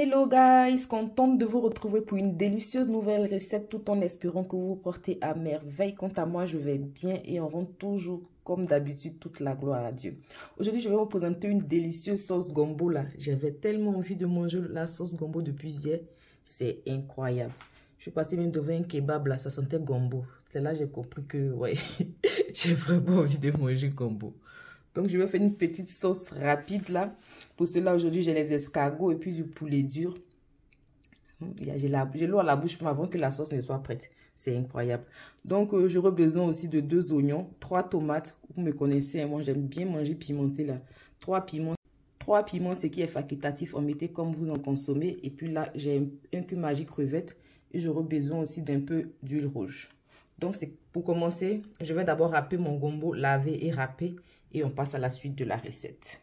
Hello guys, contente de vous retrouver pour une délicieuse nouvelle recette tout en espérant que vous vous portez à merveille. Quant à moi, je vais bien et on rend toujours comme d'habitude toute la gloire à Dieu. Aujourd'hui, je vais vous présenter une délicieuse sauce gombo là. J'avais tellement envie de manger la sauce gombo depuis hier, c'est incroyable. Je suis passée même devant un kebab là, ça sentait gombo. C'est là que j'ai compris que ouais, j'ai vraiment envie de manger gombo. Donc, je vais faire une petite sauce rapide là. Pour cela, aujourd'hui, j'ai les escargots et puis du poulet dur. J'ai l'eau à la bouche avant que la sauce ne soit prête. C'est incroyable. Donc, j'aurai besoin aussi de 2 oignons, 3 tomates. Vous me connaissez, moi, j'aime bien manger pimenté là. 3 piments. 3 piments, ce qui est facultatif. On mettez comme vous en consommez. Et puis là, j'ai un cube magique crevette. Et j'aurai besoin aussi d'un peu d'huile rouge. Donc, pour commencer, je vais d'abord râper mon gombo, laver et râper. Et on passe à la suite de la recette.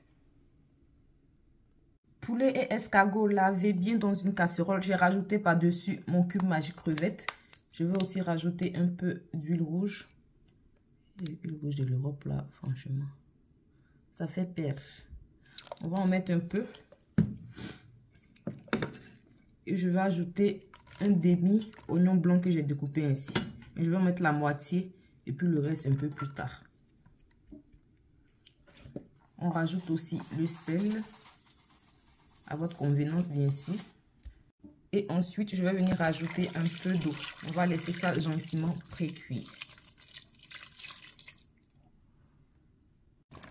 Poulet et escargot lavés bien dans une casserole. J'ai rajouté par-dessus mon cube magique crevette. Je vais aussi rajouter un peu d'huile rouge. L'huile rouge de l'Europe là, franchement. Ça fait perdre. On va en mettre un peu. Et je vais ajouter un demi oignon blanc que j'ai découpé ainsi. Et je vais en mettre la moitié et puis le reste un peu plus tard. On rajoute aussi le sel, à votre convenance bien sûr. Et ensuite, je vais venir rajouter un peu d'eau. On va laisser ça gentiment pré-cuire.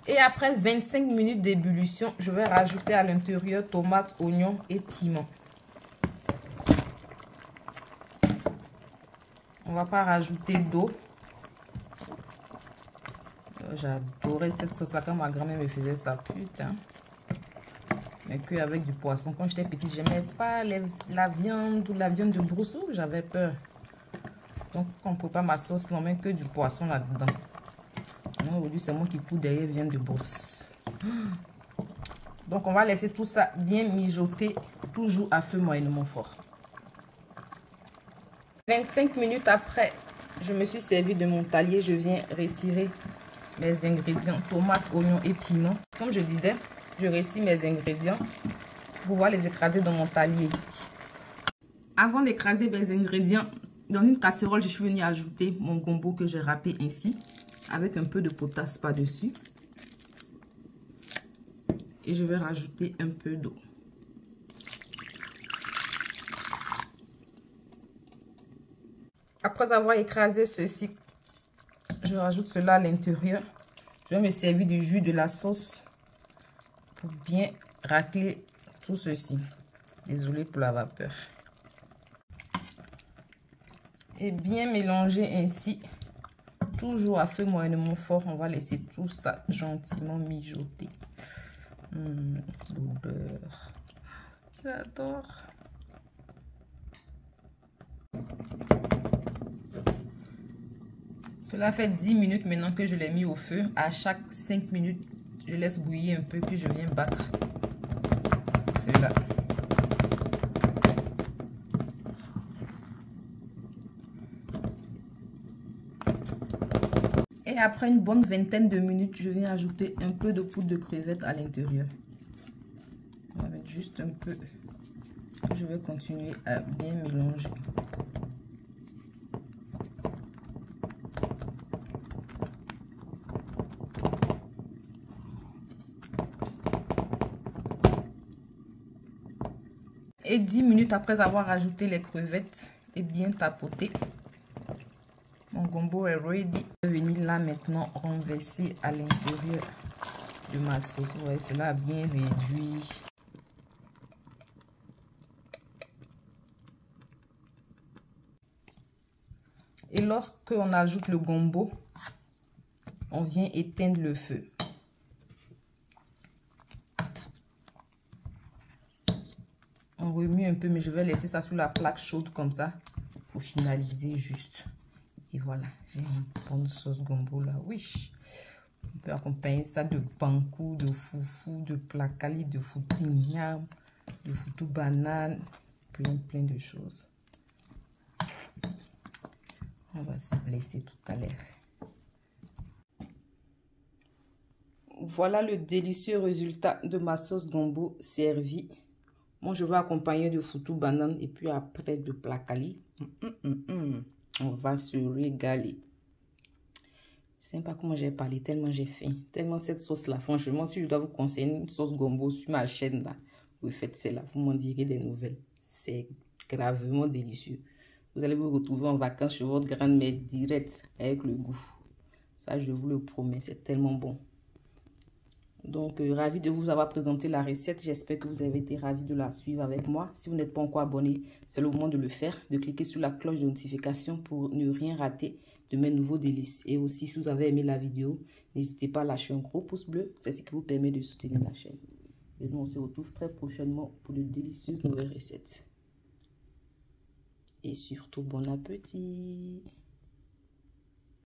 Et après 25 minutes d'ébullition, je vais rajouter à l'intérieur tomates, oignons et piments. On ne va pas rajouter d'eau. J'adorais cette sauce-là quand ma grand-mère me faisait ça, putain. Mais qu'avec du poisson. Quand j'étais petite, j'aimais pas la viande ou la viande de brousse. J'avais peur. Donc, quand on prépare ma sauce, on met que du poisson là-dedans. Aujourd'hui, c'est moi qui cours derrière viande de brousse. Donc, on va laisser tout ça bien mijoter, toujours à feu moyennement fort. 25 minutes après, je me suis servi de mon talier. Je viens retirer mes ingrédients, tomates, oignons et piments. Comme je disais, je retire mes ingrédients pour pouvoir les écraser dans mon talier. Avant d'écraser mes ingrédients, dans une casserole, je suis venue ajouter mon gombo que j'ai râpé ainsi, avec un peu de potasse par-dessus. Et je vais rajouter un peu d'eau. Après avoir écrasé ceci, je rajoute cela à l'intérieur. Je vais me servir du jus de la sauce pour bien racler tout ceci. Désolée pour la vapeur. Et bien mélanger ainsi, toujours à feu moyennement fort. On va laisser tout ça gentiment mijoter. L'odeur. J'adore. Cela fait 10 minutes maintenant que je l'ai mis au feu. À chaque 5 minutes, je laisse bouillir un peu, puis je viens battre cela. Et après une bonne vingtaine de minutes, je viens ajouter un peu de poudre de crevette à l'intérieur. On va mettre juste un peu. Je vais continuer à bien mélanger. Et 10 minutes après avoir ajouté les crevettes et bien tapoté, mon gombo est ready. Je vais venir là maintenant renverser à l'intérieur de ma sauce. Vous voyez, cela a bien réduit. Et lorsqu'on ajoute le gombo, on vient éteindre le feu. On remue un peu, mais je vais laisser ça sous la plaque chaude comme ça pour finaliser juste. Et voilà, j'ai une bonne sauce gombo là. Oui, on peut accompagner ça de bankou, de foufou, de placali, de foutou miam, de foutou banane, plein de choses. On va se blesser tout à l'heure. Voilà le délicieux résultat de ma sauce gombo servie Moi, je vais accompagner de foutou banane et puis après de placali. On va se régaler. Je ne sais pas comment j'ai parlé, tellement j'ai faim. Tellement cette sauce-là, franchement, si je dois vous conseiller une sauce gombo sur ma chaîne, là, vous faites celle-là, vous m'en direz des nouvelles. C'est gravement délicieux. Vous allez vous retrouver en vacances chez votre grand-mère direct avec le goût. Ça, je vous le promets, c'est tellement bon. Donc, ravi de vous avoir présenté la recette. J'espère que vous avez été ravis de la suivre avec moi. Si vous n'êtes pas encore abonné, c'est le moment de le faire, de cliquer sur la cloche de notification pour ne rien rater de mes nouveaux délices. Et aussi, si vous avez aimé la vidéo, n'hésitez pas à lâcher un gros pouce bleu. C'est ce qui vous permet de soutenir la chaîne. Et nous, on se retrouve très prochainement pour de délicieuses nouvelles recettes. Et surtout, bon appétit!